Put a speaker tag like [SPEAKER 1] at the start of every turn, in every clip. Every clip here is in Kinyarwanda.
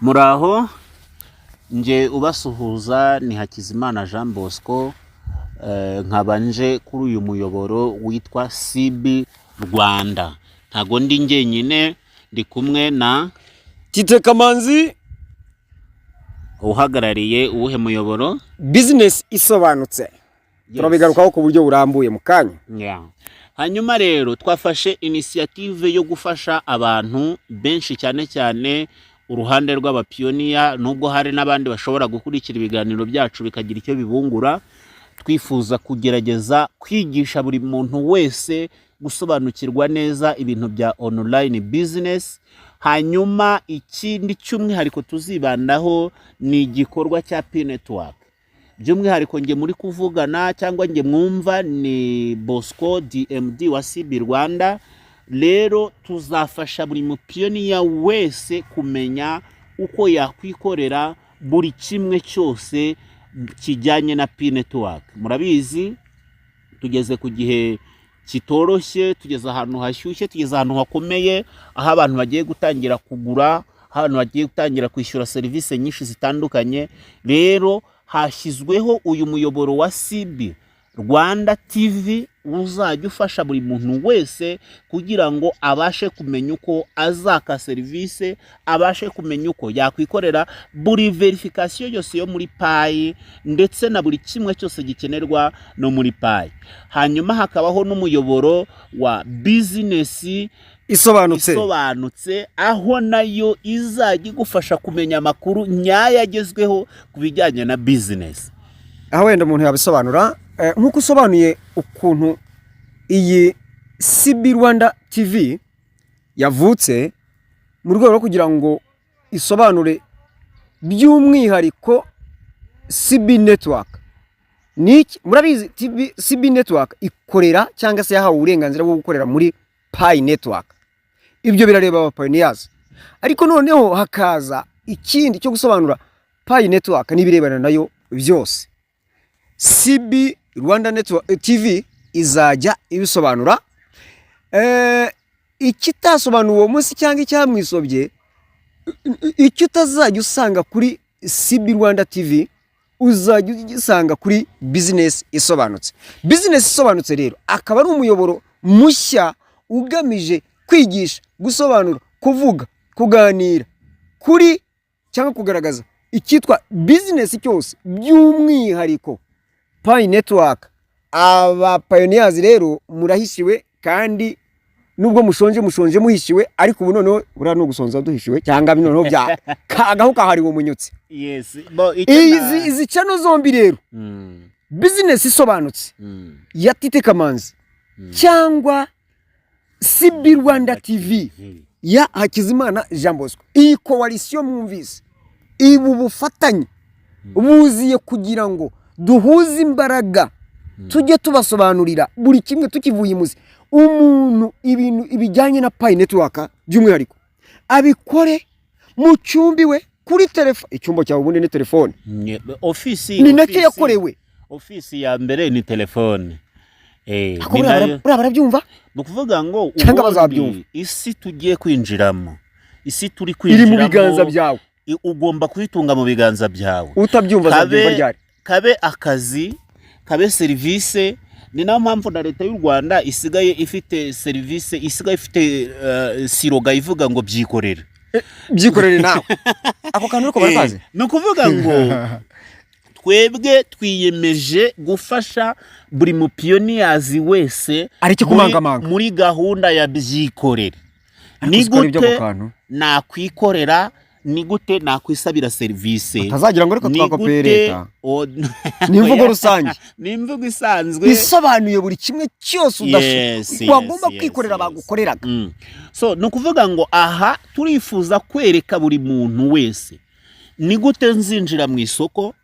[SPEAKER 1] Muraho nje ubasuhuza ni Hakizimana Jean Bosco, nkabanje kuri uyu muyoboro witwa CB Rwanda. Ntago ndi njyenyine, ndi kumwe na
[SPEAKER 2] Tite Kamanzi
[SPEAKER 1] uhagarariye uwuhe muyoboro
[SPEAKER 2] business isobanutse. Turabigarukaho ku buryo burambuye mu kanya.
[SPEAKER 1] Hanyuma rero twafashe initiative yo gufasha abantu benshi cyane uruhande rw'abapioneer, nubwo hari n'abandi bashobora gukurikira ibiganiro byacu bikagira icyo bibungura. Twifuza kugerageza kwigisha buri muntu wese gusobanukirwa neza ibintu bya online business. Hanyuma ikindi cy'umwihariko tuzibandaho ni igikorwa cya P Network. By'umwihariko nge muri kuvugana cyangwa nge mwumva ni Bosco DMD wa CB Rwanda. Rero tuzafasha buri mupioneer wese kumenya uko yakwikorera buri kimwe cyose kijyanye na P Network. Murabizi tugeze ku gihe kitoroshye, tugeze ahantu hashyushye, tugeze ahantu hakomeye, aho abantu bagiye gutangira kugura, abantu bagiye gutangira kwishyura serivisi nyinshi zitandukanye. Rero hashyizweho uyu muyoboro wa CB Rwanda TV uzajya ufasha buri muntu wese kugira ngo abashe kumenya uko azaka serivisi, abashe kumenya uko yakwikorera buri verification yose yo muri PAI ndetse na buri kimwe cyose gikenerwa no muri PAI. Hanyuma hakabaho n'umuyoboro wa business isobanutse, aho nayo izajya igufasha kumenya amakuru nyayo agezweho ku bijyanye na business.
[SPEAKER 2] Aho wenda umuntu yabisobanura nkuko usobanuye ukuntu iyi CB Rwanda TV yavutse mu rwego rwo kugira ngo isobanure by'umwihariko CB Network. Niki murabizi CB Network ikorera cyangwa se yahawe uburenganzira bwo gukorera muri Pi Network. Ibyo birareba aba pioneers. Ariko noneho hakaza ikindi cyo gusobanura Pi Network nibirebana nayo byose. CB Rwanda Network TV izajya ibisobanura. Ikitasobanura uwo munsi cyangwa icyamwisobye, icyo utazajya usanga kuri CB Rwanda TV uzajya ugisanga kuri business isobanutse. Business isobanutse rero akaba ari umuyoboro mushya ugamije kwigisha, gusobanura, kuvuga, kuganira kuri cyangwa kugaragaza ikitwa business cyose by'umwihariko Pi Network. Aba pioneers rero murahishiwe, kandi nubwo mushonje muhishiwe, ariko ubu noneho ura no gusonza duhishiwe cyangwa noneho bya kagaho kahari wo munyutse.
[SPEAKER 1] Yes,
[SPEAKER 2] izi channel zombi rero business isobanutse ya Tite Kamanzi cyangwa CB Rwanda TV ya Hakizimana Jean Bosco. Iyi coalition mwumvise, ibu bufatanye buziye kugira ngo duhuze imbaraga tujye tubasobanurira buri kimwe tukivuye imuzi. Umuntu ibintu ibijyanye na Pi Network by'umwihariko abikore mu cyumbi we kuri telefone. Icyumba cyawe ubundi ni telefone,
[SPEAKER 1] office
[SPEAKER 2] ni nake yakorewe.
[SPEAKER 1] Office ya mbere ni telefone.
[SPEAKER 2] Barabyumva
[SPEAKER 1] nukuvuga ngo
[SPEAKER 2] cyangwa bazabyumva.
[SPEAKER 1] Isi tugiye kwinjiramo, isi turi
[SPEAKER 2] kwinjiramo, iri mu biganza byawe.
[SPEAKER 1] Ugomba kuyitunga mu biganza byawe.
[SPEAKER 2] Utabyumva zabyumva ryari.
[SPEAKER 1] Kabe akazi, kabe service. Ni nayo mpamvu na leta y'u Rwanda isigaye ifite service, isigaye ifite siroga ivuga ngo byikorere.
[SPEAKER 2] Byikorere nawe. Ako kantu uko barakaze.
[SPEAKER 1] Nukuvuga ngo twebwe twiyemeje gufasha buri mupioneers wese muri gahunda ya byikorere. Ni gute nakwikorera, ni gute nakwisabira service.
[SPEAKER 2] Utazagira ngo reka twakopere leta. Ni imvugo rusange,
[SPEAKER 1] ni imvugo isanzwe
[SPEAKER 2] isobanuye buri kimwe cyose udashobora wagomba kwikorera bagukoreraga.
[SPEAKER 1] So nukuvuga ngo aha turifuza kwereka buri muntu wese ni gute nzinjira mu isoko,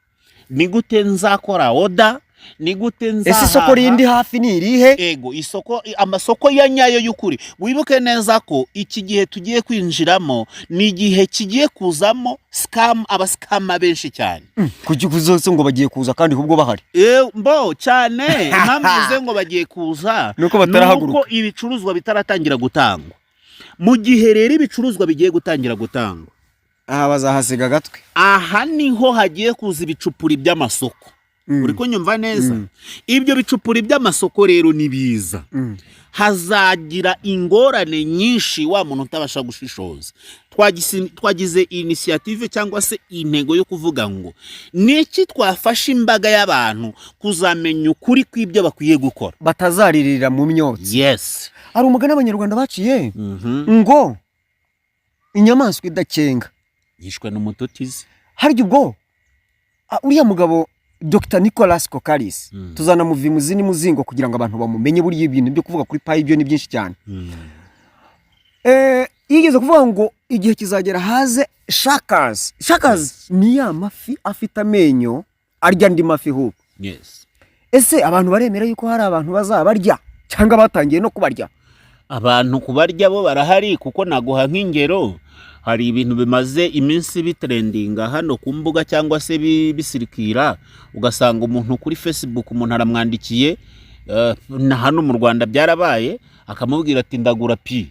[SPEAKER 1] ni gute nzakora order, ni gute nzaha.
[SPEAKER 2] Ese isoko rindi hafi ni irihe?
[SPEAKER 1] Ego isoko, amasoko ya nyayo y'ukuri. Wibuke neza ko iki gihe tugiye kwinjiramo ni igihe kigiye kuzamo scam, abascam benshi cyane.
[SPEAKER 2] Kuki kuzose ngo bagiye kuza kandi hubwo bahari?
[SPEAKER 1] Mbo cyane impamvu ngo bagiye kuza
[SPEAKER 2] nuko batarahaguruka,
[SPEAKER 1] nuko ibicuruzwa bitaratangira gutangwa. Mu gihe rero ibicuruzwa bigiye gutangira gutangwa,
[SPEAKER 2] aha bazahasiga agatwe.
[SPEAKER 1] aha niho hagiye kuza ibicupuri by'amasoko. Uri kunyumva neza? Ibyo bicupuri by'amasoko rero ni biza. Hazagira ingorane nyinshi wa muntu utabasha gushishoza. Twagize initiative cyangwa se intego yo kuvuga ngo niki twafasha imbaga y'abantu kuzamenya ukuri kw'ibyo bakwiye gukora,
[SPEAKER 2] batazaririra mu myotsi.
[SPEAKER 1] yes.
[SPEAKER 2] Hari umugani abanyarwanda baciye ngo inyamaswa idakenga
[SPEAKER 1] yishwe n'umututizi.
[SPEAKER 2] harya ubwo uriya mugabo Dr. Nicholas Kokaris tuzana muvimuzi muzingo kugira ngo abantu bamumenye buri ibintu byo kuvuga kuri payi byo ni byinshi cyane. Yigeze kuvuga ngo igihe kizagera haze sharks ni ya mafi afite amenyo arya andi mafi huko.
[SPEAKER 1] Yes.
[SPEAKER 2] Ese abantu baremera yuko hari abantu bazabarya cyangwa batangiye no kubarya?
[SPEAKER 1] Abantu kubarya bo barahari, kuko naguha nk'ingero. Hari ibintu bimaze iminsi bitrendinga hano ku mbuga cyangwa se bisirikira, ugasanga umuntu kuri Facebook umuntu aramwandikiye na hano mu Rwanda byarabaye, akamubwira ati ndagura pi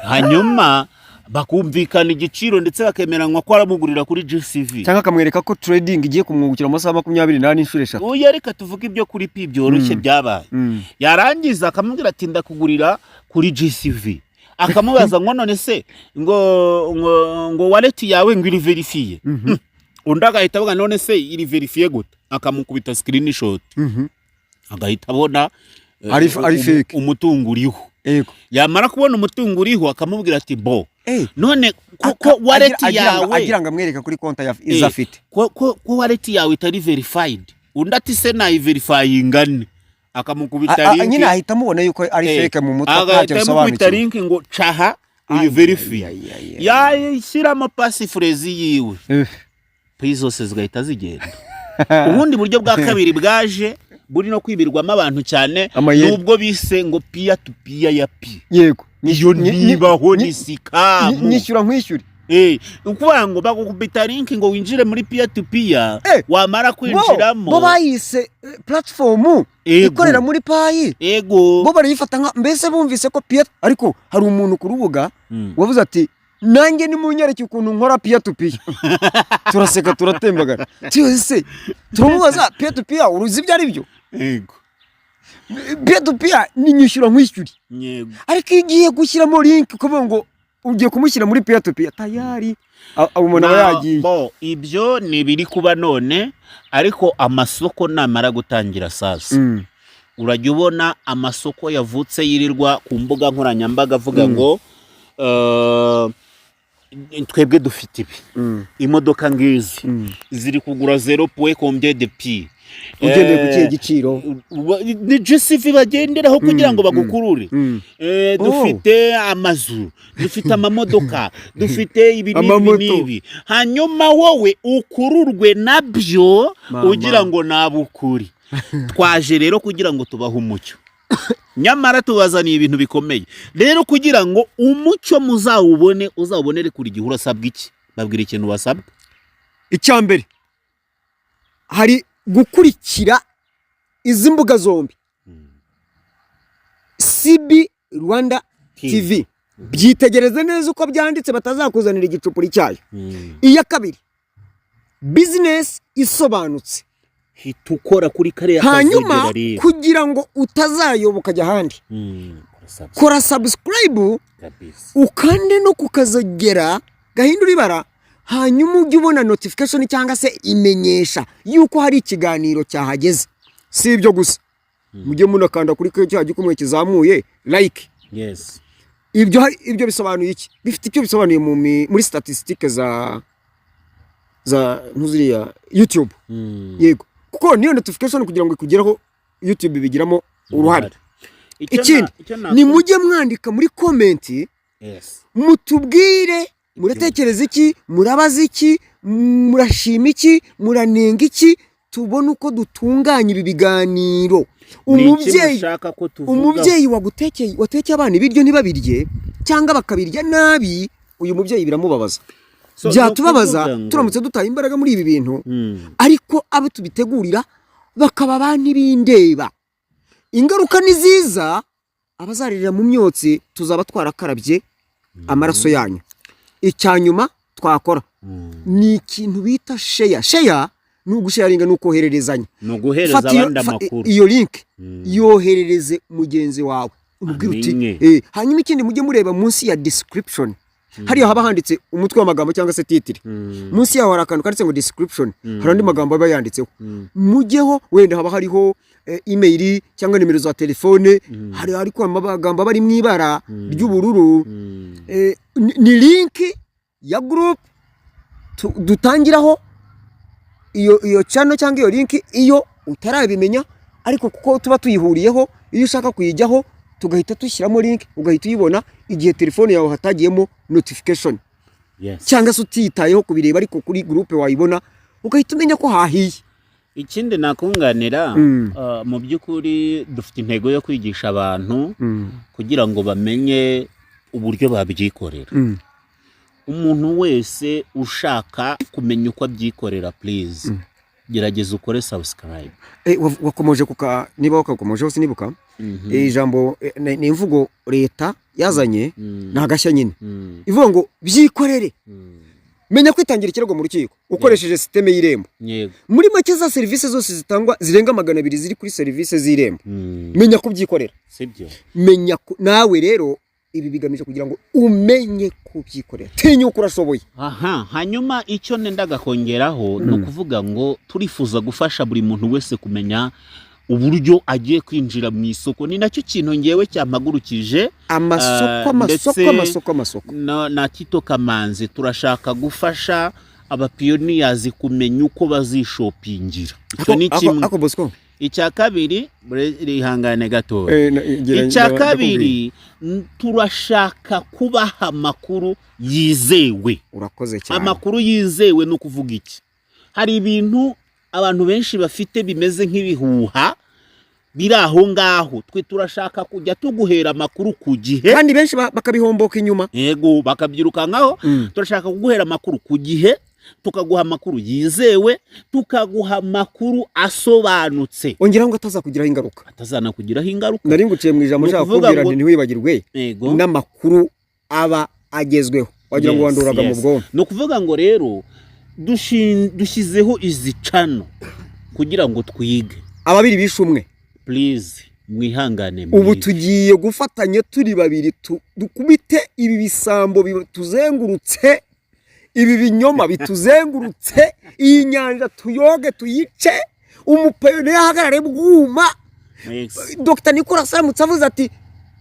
[SPEAKER 1] hanyuma bakumvikana igiciro ndetse bakemeranywa ko aramugurira kuri GCV,
[SPEAKER 2] cyangwa akamwereka ko trading igiye kumwungukira mu masaha 28 inshuro 3.
[SPEAKER 1] Oya, reka tuvuge ibyo kuri pi byoroshye byabaye. Yarangiza akamubwira ati ndakugurira kuri GCV, akamubaza ngo none se ngo wallet yawe ngo iri verifie. Undi agahita avuga none se iri verifie gute, akamukubita screenshot. Agahita abona
[SPEAKER 2] ari fake
[SPEAKER 1] umutungo uriho.
[SPEAKER 2] Yego,
[SPEAKER 1] yamara kubona umutungo uriho akamubwira ati bo none kuko wallet yawe
[SPEAKER 2] agira ngo amwereka kuri konta ya izafite
[SPEAKER 1] ko wallet yawe itari verified. Undi ati se nayi verifyingane, akamukubita link.
[SPEAKER 2] Nyine ahita mubona yuko ari fake mu mutwe, ntacyo bisobanuye.
[SPEAKER 1] Agahita link ngo caha uyu verify. Yashyiramo passphrase yiwe, pay zose zigahita zigenda. Ubundi buryo bwa kabiri bwaje buri no kwibirwamo abantu cyane, nubwo bise ngo peer to peer ya pi.
[SPEAKER 2] Yego,
[SPEAKER 1] niyo nibaho nisikamu
[SPEAKER 2] nyishyura nkwishyure.
[SPEAKER 1] Ukuvuga ngo bagukubita link ngo winjire muri peer to peer, wamara kwinjiramo
[SPEAKER 2] bo bayise platform ikorera muri payi.
[SPEAKER 1] Ego,
[SPEAKER 2] bo barayifata nka mbese bumvise ko peer, ariko hari umuntu ku rubuga wavuze ati nange ni munyereke ukuntu nkora peer to peer. Turaseka turatembagara. Cyose turamubaza peer to peer uruzi ibyo ari byo?
[SPEAKER 1] Ego,
[SPEAKER 2] peer to peer ni nyishyura nkwishyure.
[SPEAKER 1] Yego,
[SPEAKER 2] ariko igiye gushyiramo link kuvuga ngo ugiye kumushyira muri peer to peer tayari umuntu aba yagiye.
[SPEAKER 1] Ibyo ni biri kuba none, ariko amasoko namara gutangira sasa urajya ubona amasoko yavutse yirirwa ku mbuga nkoranyambaga avuga ngo twebwe dufite ibi, imodoka ngizi ziri kugura 0 combien de pi,
[SPEAKER 2] ugendeye ku kihe giciro
[SPEAKER 1] ni GCV bagenderaho kugira ngo bagukurure. Dufite amazu, dufite amamodoka, dufite ibintu, hanyuma wowe ukururwe nabyo ugira ngo nabukuri. Twaje rero kugira ngo tubahe umucyo, nyamara tubazaniye ibintu bikomeye. Rero kugira ngo umucyo muzawubone, uzawubonere kuri gihe, urasabwa iki? Babwira ikintu basabwa.
[SPEAKER 2] Icyambere hari gukurikira izi mbuga zombi, CB Rwanda TV. Byitegereze neza uko byanditse, batazakuzanira igicupuri cyayo. Iya kabiri, business isobanutse,
[SPEAKER 1] hitukora kuri kare
[SPEAKER 2] hanyuma kugira ngo utazayoboka jya handi. Kora subscribe ukande no kukazogera gahindura ibara, hanyuma ujye ubona notification cyangwa se imenyesha yuko hari ikiganiro cyahageze. Si ibyo gusa, mujye munakanda kuri cya gikumwe kizamuye like.
[SPEAKER 1] Yes,
[SPEAKER 2] ibyo bisobanuye iki? Bifite icyo bisobanuye muri statistics za ntuziriya YouTube. Yego, kuko niyo notification kugira ngo ikugeraho YouTube bigiramo uruhare. Ikindi ni mujye mwandika muri comment, mutubwire muratekereza iki, murabaza iki, murashima iki, muranenga iki, tubone uko dutunganya ibi biganiro. Umubyeyi watekeye abana ibiryo ntibabirye cyangwa bakabirya nabi, uyu mubyeyi biramubabaza. Byatubabaza turamutse dutaye imbaraga muri ibi bintu, ariko abo tubitegurira bakaba banibindeba. Ingaruka ni ziza, abazarira mu myotsi tuzaba twarakarabye amaraso yanyu. Icyanyuma twakora ni ikintu bita share ni ugusharinga ni ukohererezanya
[SPEAKER 1] ni uguhereza abandi amakuru
[SPEAKER 2] iyo link yoherereze mugenzi wawe umubwira uti hanyuma ikindi mujye mureba munsi ya description hariya haba handitse umutwe w'amagambo cyangwa se titre munsi yaho hari akantu kanditse ngo description hari andi magambo aba yanditseho mujyeho wenda haba hariho email cyangwa nimero za telefone hari ariko amagambo bari mu ibara ry'ubururu ni link ya group dutangiraho iyo channel cyangwa iyo link iyo utarabimenya ariko kuko tuba tuyihuriyeho iyo ushaka kuyijyaho tugahita tushyiramo link ugahita uyibona igihe telefone yawe hatagiyemo notification cyangwa se utitayeho kubireba ariko kuri groupe wayibona ugahita umenya ko hahiye.
[SPEAKER 1] Ikindi nakunganira mu by'ukuri dufite intego yo kwigisha abantu kugira ngo bamenye uburyo babyikorera. Umuntu wese ushaka kumenya uko abyikorera please gerageza ukore subscribe.
[SPEAKER 2] Wakomoje kuka niba wakakomojeho sinibuka ijambo ni imvugo leta yazanye nagashya nyine ivuga ngo byikorere menya kwitangira ikirego mu rukiko ukoresheje systeme y'irembo. Muri make za service zose zitangwa zirenga 200 ziri kuri service z'irembo menya kubyikorera
[SPEAKER 1] sibyo.
[SPEAKER 2] Menya nawe rero ibi bigamije kugira ngo umenye kubyikorera tinyuka urashoboye.
[SPEAKER 1] Hanyuma icyo nendaga kongeraho no kuvuga ngo turifuza gufasha buri muntu wese kumenya uburyo agiye kwinjira mu isoko. Ni nacyo kintu ngewe cyampagurukije
[SPEAKER 2] amasoko
[SPEAKER 1] na Tito Kamanzi. Turashaka gufasha abapioneers kumenya uko bazishopingira. Icyo ni kimwe. Icya kabiri rihangane gato. Icya kabiri turashaka kubaha amakuru yizewe.
[SPEAKER 2] Urakoze cyane.
[SPEAKER 1] Amakuru yizewe no kuvuga iki? Hari ibintu abantu benshi bafite bimeze nk'ibihuha biri aho ngaho. Twe turashaka kujya tuguhera amakuru ku gihe
[SPEAKER 2] kandi benshi bakabihomboka inyuma.
[SPEAKER 1] Yego bakabyirukankaho. Turashaka kuguhera amakuru ku gihe, tukaguha amakuru yizewe, tukaguha amakuru asobanutse.
[SPEAKER 2] Ongera ngo atazakugiraho ingaruka.
[SPEAKER 1] Atazanakugiraho ingaruka.
[SPEAKER 2] Nari nguciye mu ijambo nshaka kubwira nti ntiwibagirwe n'amakuru aba agezweho. Wagira ngo wanduraga mu bwonko.
[SPEAKER 1] No kuvuga ngo rero dushyizeho izi channel kugira ngo twige.
[SPEAKER 2] Ababiri bishumwe
[SPEAKER 1] please mwihangane.
[SPEAKER 2] Ubu tugiye gufatanya turi babiri dukubite ibi bisambo tuzengurutse, ibi binyoma bituzengurutse, iyi nyanja tuyoge tuyice, umupayone yahagarare bwuma. Dr. Nicolas aramutse avuze ati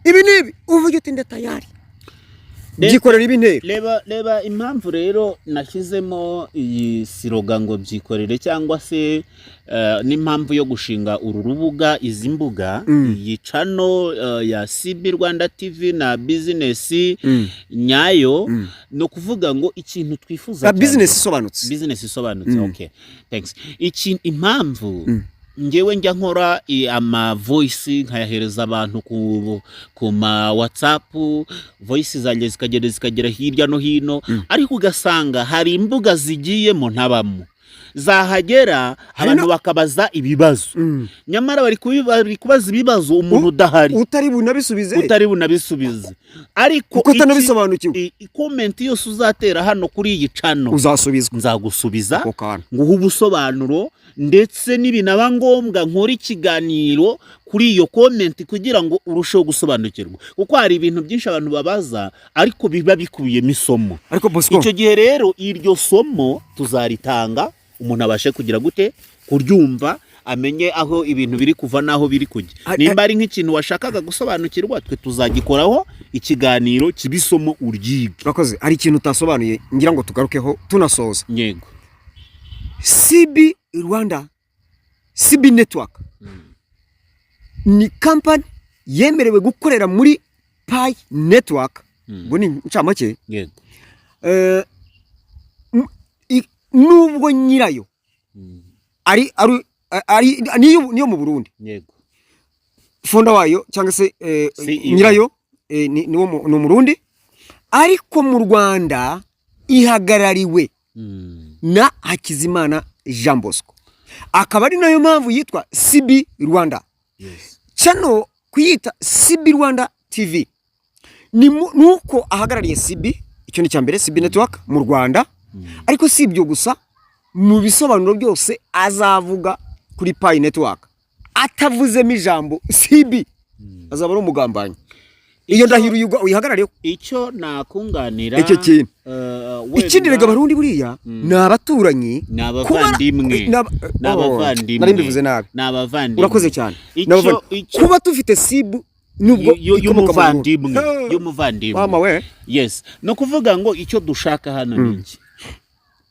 [SPEAKER 2] ibi nibi uvuge uti ndetayari byikorera ibintero.
[SPEAKER 1] Leba impamvu rero nashyizemo iyi siroga ngo byikorere cyangwa se n'impamvu yo gushinga uru rubuga izi mbuga iyi channel ya CB Rwanda TV na business nyayo no kuvuga ngo ikintu twifuza
[SPEAKER 2] business
[SPEAKER 1] isobanutse. Okay, thanks. Impamvu ngewe njya nkora ama voice nkayahereza abantu ku ma WhatsApp, voice zanjye zikagera hirya no hino, ariko ugasanga hari imbuga zigiyemo ntabamo zahagera abantu bakabaza ibibazo nyamara bari kubaza ibibazo umuntu udahari
[SPEAKER 2] utari bunabisubize
[SPEAKER 1] ariko
[SPEAKER 2] utanabisobanukiwe.
[SPEAKER 1] Comment yose uzatera hano kuri iyi channel nzagusubiza nguha ubusobanuro, ndetse n'ibinaba ngombwa nkora ikiganiro kuri iyo comment kugira ngo urusheho gusobanukirwa, kuko hari ibintu byinshi abantu babaza ariko biba bikubiyemo isomo. Icyo gihe rero iryo somo tuzaritanga umuntu abashe kugira gute kuryumva, amenye aho ibintu biri kuva naho biri kujya. Nimba ari nk'ikintu washakaga gusobanukirwa, twe tuzagikoraho ikiganiro kibisomo uryige.
[SPEAKER 2] Bakoze ari ikintu utasobanuye ngira ngo tugarukeho tunasoza.
[SPEAKER 1] Yego.
[SPEAKER 2] CB Rwanda, CB Network ni company yemerewe gukorera muri Pi Network. Buni ncamake.
[SPEAKER 1] Yego.
[SPEAKER 2] Nubwo nyirayo ari niyo mu Burundi.
[SPEAKER 1] Yego.
[SPEAKER 2] Fonda wayo cyangwa se nyirayo ni Umurundi, ariko mu Rwanda ihagarariwe na Hakizimana Jean Bosco, akaba ari nayo mpamvu yitwa CB Rwanda. Channel kuyita CB Rwanda TV ni nuko ahagarariye CB, icyo ni cyambere CB Network mu Rwanda, ariko si ibyo gusa, mu bisobanuro byose azavuga kuri Pi Network atavuzemo ijambo CB azaba ari umugambanyi. Iyo ndahiro uyihagarareho.
[SPEAKER 1] Icyo nakunganira
[SPEAKER 2] icyo kintu ikindi rega Barundi buriya ni abaturanyi,
[SPEAKER 1] n'abavandimwe,
[SPEAKER 2] nari mbivuze nabi,
[SPEAKER 1] n'abavandimwe.
[SPEAKER 2] Urakoze cyane. Kuba tufite CB nubwo
[SPEAKER 1] y'umuvandimwe
[SPEAKER 2] mama we.
[SPEAKER 1] Yes, no kuvuga ngo icyo dushaka hano n'iki,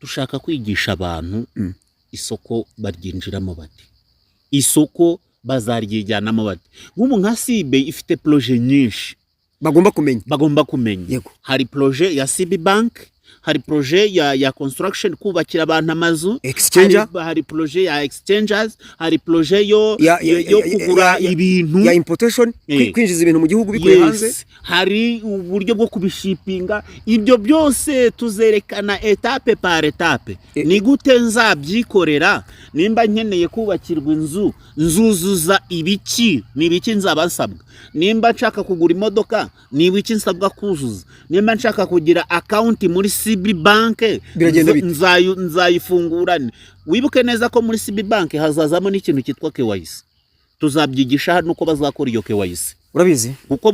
[SPEAKER 1] dushaka kwigisha abantu isoko baryinjiramo bati, isoko bazaryijyanamo bati. Nk'ubu nka CB ifite projet nyinshi bagomba kumenya. Yego. Hari projet ya CB Bank, hari projet ya construction, kubakira abantu amazu, hari projet ya exchangers, hari projet yo kugura ibintu
[SPEAKER 2] ya importation, kwinjiza ibintu mu gihugu bikuye hanze,
[SPEAKER 1] hari uburyo bwo kubishipinga. Ibyo byose tuzerekana etape par etape. Ni gute nzabyikorera, nimba nkeneye kubakirwa inzu, nzuzuza ibiki, ni ibiki nzabasabwa, nimba nshaka kugura imodoka, ni ibiki nsabwa kuzuza, nimba nshaka kugira account muri CB Bank nzayifungurane. Wibuke neza ko muri CB Bank hazazamo n'ikintu cyitwa KYC. Tuzabyigisha hano uko bazakora iyo KYC.
[SPEAKER 2] Urabizi
[SPEAKER 1] kuko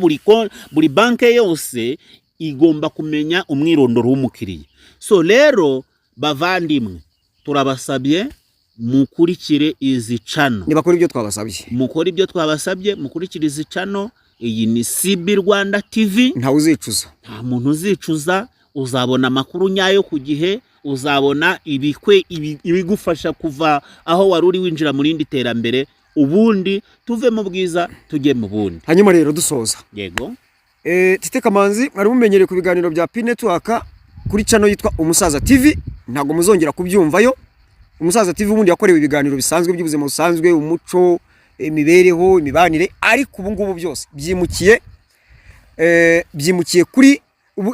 [SPEAKER 1] buri banke yose igomba kumenya umwirondoro w'umukiriya. So rero bavandimwe, turabasabye mukurikire izi channel.
[SPEAKER 2] Nibakora ibyo twabasabye.
[SPEAKER 1] Mukora ibyo twabasabye, mukurikire izi channel. Iyi ni CB Rwanda TV.
[SPEAKER 2] Nta uzicuza.
[SPEAKER 1] Nta muntu uzicuza. Uzabona amakuru nyayo ku gihe, uzabona ibigufasha kuva aho wari uri winjira mu rindi terambere, ubundi tuve mu bwiza tujye mu bundi.
[SPEAKER 2] Hanyuma rero dusoza.
[SPEAKER 1] Yego.
[SPEAKER 2] Tite Kamanzi mwari mumenyereye ku biganiro bya Pi Network kuri channel yitwa Umusaza TV. Ntago muzongera kubyumvayo. Umusaza TV ubundi yakorewe ibiganiro bisanzwe by'ubuzima busanzwe, umuco, imibereho, imibanire, ariko ubu ngubu byose byimukiye kuri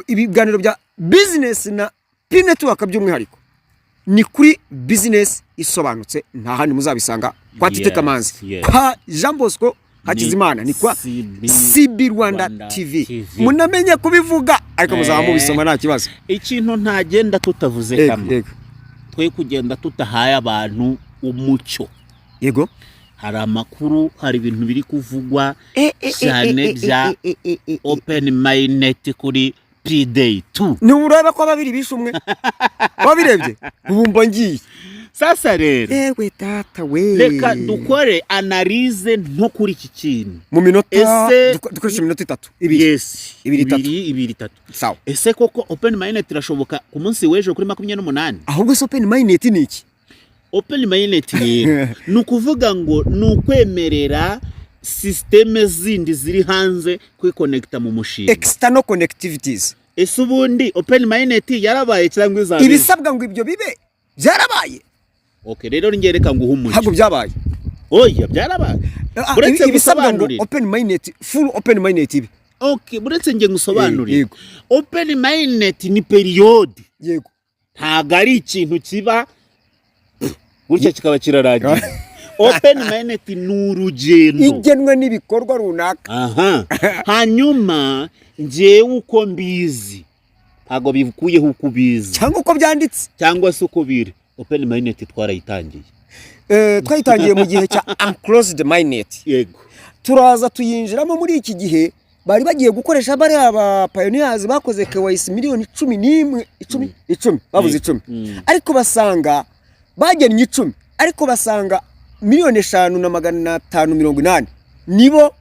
[SPEAKER 2] ibiganiro bya business na Pi Network by'umwihariko. Ni kuri business isobanutse, nta handi muzabisanga kwa Tite Kamanzi. Kwa Jean Bosco Hakizimana ni kwa CB Rwanda TV. Munamenye kubivuga ariko muzaba mubisoma nta kibazo.
[SPEAKER 1] Ikintu ntagenda tutavuze kamwe. Twe kugenda tutahaye abantu umucyo.
[SPEAKER 2] Yego.
[SPEAKER 1] Hari amakuru, hari ibintu biri kuvugwa cyane bya open minded kuri P-Day 2.
[SPEAKER 2] Nureba ko babiri bishumwe. Wabirebye? Ubumba ngiye.
[SPEAKER 1] Sasa rero.
[SPEAKER 2] Ewe tata we.
[SPEAKER 1] Reka dukore analyze nto kuri iki kintu.
[SPEAKER 2] Mu minota dukoresha minota 3.
[SPEAKER 1] Yes.
[SPEAKER 2] 2-3.
[SPEAKER 1] Sawa. Ese koko open minded irashoboka ku munsi w'ejo kuri 28?
[SPEAKER 2] Ahubwo so open minded ni iki?
[SPEAKER 1] Open minded ni ukuvuga ngo nukwemerera systeme zindi ziri hanze kwiconnecta mu mushinga.
[SPEAKER 2] External connectivities.
[SPEAKER 1] Ese ubundi open minded yarabaye cyangwa izabe?
[SPEAKER 2] Ibisabwa ngo ibyo bibe byarabaye.
[SPEAKER 1] Okay, rero ngereka ngo uhumuye.
[SPEAKER 2] Hago byabaye.
[SPEAKER 1] Oya, byarabaye.
[SPEAKER 2] Buretse gusobanurira open minded, full open minded.
[SPEAKER 1] Okay, buretse nge ngusobanurira. Open minded ni period.
[SPEAKER 2] Yego.
[SPEAKER 1] Ntago ari ikintu kiba gutya kikaba kirarangiye. Open minded ni urugendo.
[SPEAKER 2] Igenwe n'ibikorwa runaka.
[SPEAKER 1] Aha. Hanyuma ngewe uko mbizi, ntago bikuyeho uko ubizi.
[SPEAKER 2] Cyangwa uko byanditse.
[SPEAKER 1] Cyangwa se uko biri. Open minded twarayitangiye.
[SPEAKER 2] Twayitangiye mu gihe cya unclosed minded.
[SPEAKER 1] Yego.
[SPEAKER 2] Turaza tuyinjiramo muri iki gihe bari bagiye gukoresha bari aba pioneers bakoze KYC miliyoni 10 bavuze 10. Ariko basanga bagennye 10, ariko basanga miliyoni 5,580 nibo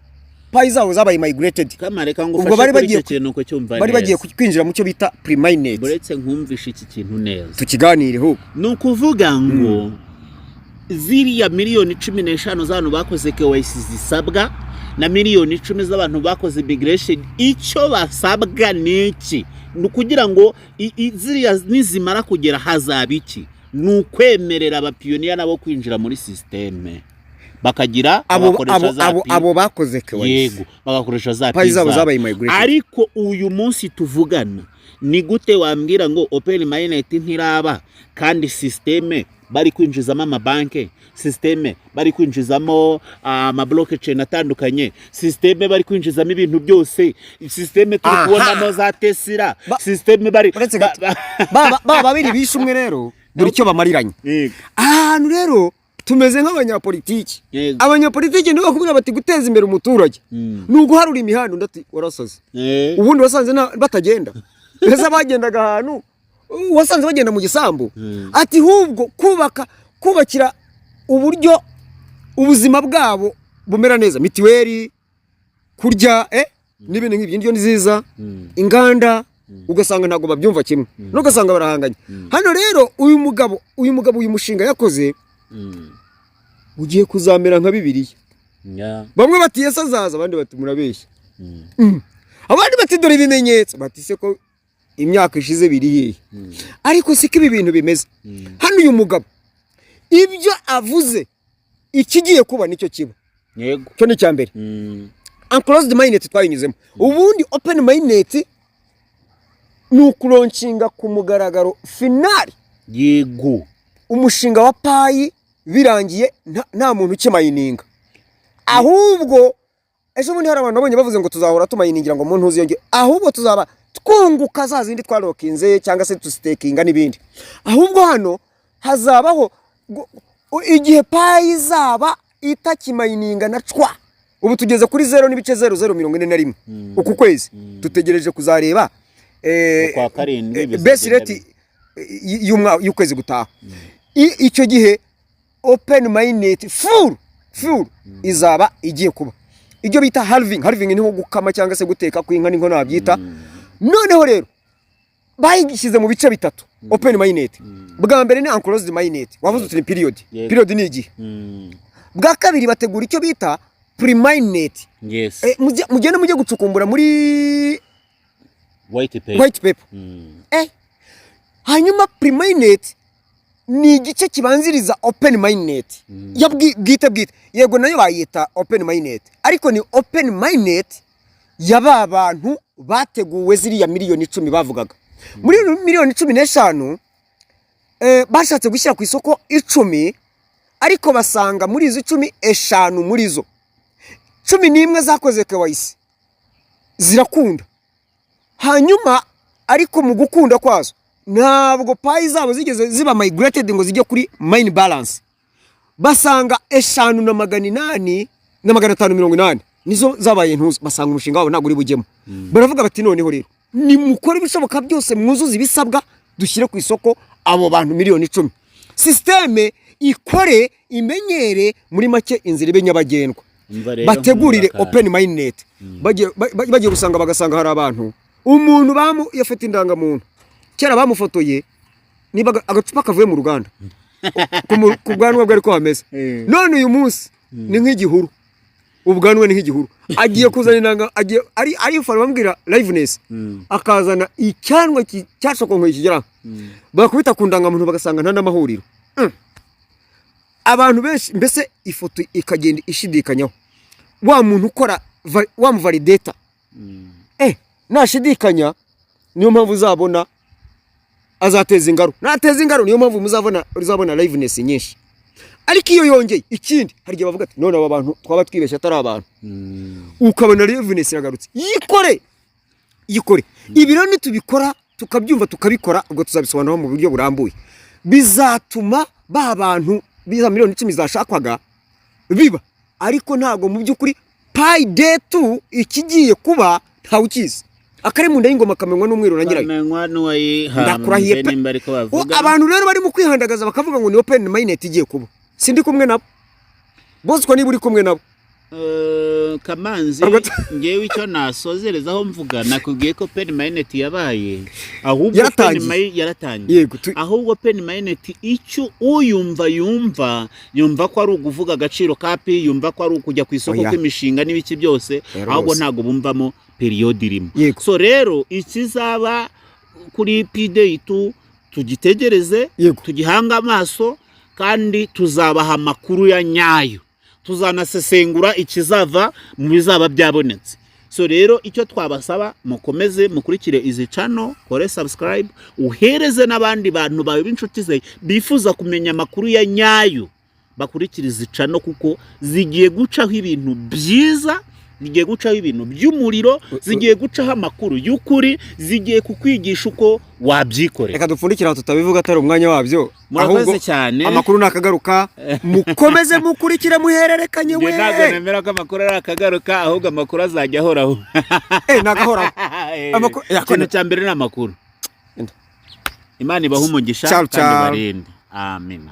[SPEAKER 2] Pi zabo zabaye migrated.
[SPEAKER 1] Kamareka ngo ufashe kuri icyo kintu ko cyumva neza.
[SPEAKER 2] Bari bagiye kwinjira mu cyo bita pre-minded.
[SPEAKER 1] Buretse nkumvisha iki kintu neza.
[SPEAKER 2] Tukiganireho.
[SPEAKER 1] Nukuvuga ngo ziriya miliyoni 15 z'abantu bakoze KYC zisabwa na miliyoni 10 z'abantu bakoze immigration, icyo basabwa niki nukugira ngo ziriya nizimara kugera hazabiki, nukwemerera abapioneer nabo kwinjira muri systeme bakagira
[SPEAKER 2] abo bakoze KYC.
[SPEAKER 1] Yego, bagakoresha za
[SPEAKER 2] Pi zabo zabaye migration.
[SPEAKER 1] Ariko uyu munsi tuvugana ni gute wambwira ngo open minded ntiraba kandi systeme bari kwinjizamo amabanke, systeme bari kwinjizamo blockchain atandukanye, systeme bari kwinjizamo ibintu byose, systeme turi kubonamo za Tesla, systeme bari
[SPEAKER 2] babiri bishe umwe rero buri cyo bamariranye. Ahantu rero tumeze nk'abanyapolitiki. Abanyapolitiki nibo bakubwira bati guteza imbere umuturage nuko harura imihanda, ndati warasoze. Ubundi wasanze batagenda. Ese bagendaga ahantu wasanze bagenda mu gisambu. Ati hubwo kubakira uburyo ubuzima bwabo bumera neza, mitiweri, kurya n'ibintu nk'ibyo, indyo nziza, inganda, ugasanga ntago babyumva kimwe, n'ugasanga barahanganye. Hano rero uyu mugabo uyu mushinga yakoze ugiye kuzamera nka Bibiliya. Bamwe bati Yesu azaza, abandi bati murabeshya. Abandi bati dore ibimenyetso, bati se ko imyaka ishize biri hehe. Ariko siko ibi bintu bimeze. Hano uyu mugabo ibyo avuze ikigiye kuba nicyo kiba.
[SPEAKER 1] Yego,
[SPEAKER 2] cyo ni cyambere. Unclosed mindset twayinyuzemo. Ubundi open mindset ni ukulonshinga ku mugaragaro finali.
[SPEAKER 1] Yego,
[SPEAKER 2] umushinga wa payi birangiye nta muntu ukimayininga. Ahubwo ejo bundi hari abantu babonye bavuze ngo tuzahora tumayiningira ngo umuntu uziyongere, ahubwo tuzaba twunguka za zindi twarokinze cyangwa se tustakinga n'ibindi. Ahubwo hano hazabaho igihe payi zaba itakimayininga na cwa. Ubu tugeze kuri 0.0041 uku kwezi. Tutegereje kuzareba
[SPEAKER 1] kwa karindwi
[SPEAKER 2] base rate y'ukwezi gutaha. Icyo gihe open minded full izaba igiye kuba. Ibyo bita halving ni nko gukama cyangwa se guteka kw'inka n'inkono babyita. Noneho rero bayishyize mu bice bitatu open minded. Bwa mbere ni unclosed minded, wavuze uti period ni igihe. Bwa kabiri bategura icyo bita pre-minded.
[SPEAKER 1] Yes.
[SPEAKER 2] Mugende mujye gucukumbura muri
[SPEAKER 1] white
[SPEAKER 2] paper. Hanyuma pre-minded ni igice kibanziriza open minded. Bwite yego nayo bayita open minded, ariko ni open minded yaba abantu bateguwe ziriya miliyoni 10 bavugaga. Muri miliyoni 15 bashatse gushyira ku isoko 10, ariko basanga muri izo 10 eshanu muri zo 11 zakoze KYC zirakunda. Hanyuma ariko mu gukunda kwazo ntabwo payi zabo zigeze ziba migrated ngo zijye kuri mine balance. Basanga 5,880 nizo zabaye ntuzi. Basanga umushinga wabo ntabwo uri bujyemo. Baravuga bati noneho rero ni mukore ibishoboka byose mwuzuza ibisabwa dushyire ku isoko abo bantu miliyoni 10. Systeme ikore imenyere muri make inzira ibe nyabagendwa. Bategurire open minded. Bagiye gusanga bagasanga hari abantu umuntu yafite indangamuntu kera bamufotoye niba agacupa kavuye mu ruganda ku bwanwa bwari ko hameze. None uyu munsi ni nk'igihuru, ubwanwa ni nk'igihuru. Agiye kuzana inanga, ari fara bambwira liveness, akazana icyanwa cyashokonko ikigera bakubita ku ndangamuntu bagasanga nta n'amahuriro. Abantu benshi mbese ifoto ikagenda ishidikanyaho. Wa muntu ukora wa validator nashidikanya, niyo mpamvu uzabona azateza ingaro. Nateza ingaro niyo mpamvu uzabona liveness nyinshi. Ariko iyo yongeye ikindi hari gihe bavuga ati none aba bantu twaba twibeshya atari abantu. Ukabona liveness iragarutse. Yikore. Ibi rero nitubikora tukabyumva tukabikora, ubwo tuzabisobanura mu buryo burambuye. Bizatuma ba bantu biza miliyoni 10 zashakwaga biba. Ariko ntago mu by'ukuri pay day 2 ikigiye kuba ntawukiza. Akari mu nda y'ingoma kamenywa n'umwiro na nyirayo.
[SPEAKER 1] Kamenywa n'uwayihambe nimba ariko bavuga.
[SPEAKER 2] Abantu rero bari mu kwihandagaza bakavuga ngo ni open minded igiye kuba. Sindi kumwe nabo. Bose ko niba uri kumwe nabo.
[SPEAKER 1] Kamanzi ngewe icyo nasozerezaho mvuga nakubwiye ko open minded yabaye, ahubwo open minded yaratangiye. Ahubwo open minded icyo yumva ko ari uguvuga agaciro kapi, yumva ko ari ukujya ku isoko kw'imishinga n'ibiki byose, ahubwo ntago bumvamo period irimo. So rero ikizaba kuri P-Day 2 tugitegereze, tugihanga amaso, kandi tuzabaha amakuru ya nyayo. Tuzanasesengura ikizava mu bizaba byabonetse. so rero icyo twabasaba mukomeze mukurikire izi channel, kore subscribe, uhereze n'abandi bantu bawe b'inshuti ze bifuza kumenya amakuru ya nyayo, bakurikira izi channel kuko zigiye gucaho ibintu byiza, zigiye gucaho ibintu by'umuriro, zigiye gucaho amakuru y'ukuri, zigiye kukwigisha uko wabyikorera.
[SPEAKER 2] Reka dupfundikira tutabivuga atari umwanya wabyo.
[SPEAKER 1] Murakoze cyane.
[SPEAKER 2] Amakuru nakagaruka, mukomeze mukurikire muhererekanye we.
[SPEAKER 1] Ntabwo nemera ko amakuru ari akagaruka, ahubwo amakuru azajya ahoraho.
[SPEAKER 2] Nagahora.
[SPEAKER 1] Amakuru ikintu cya mbere ni amakuru. Imana ibahe umugisha kandi barinde. Amen.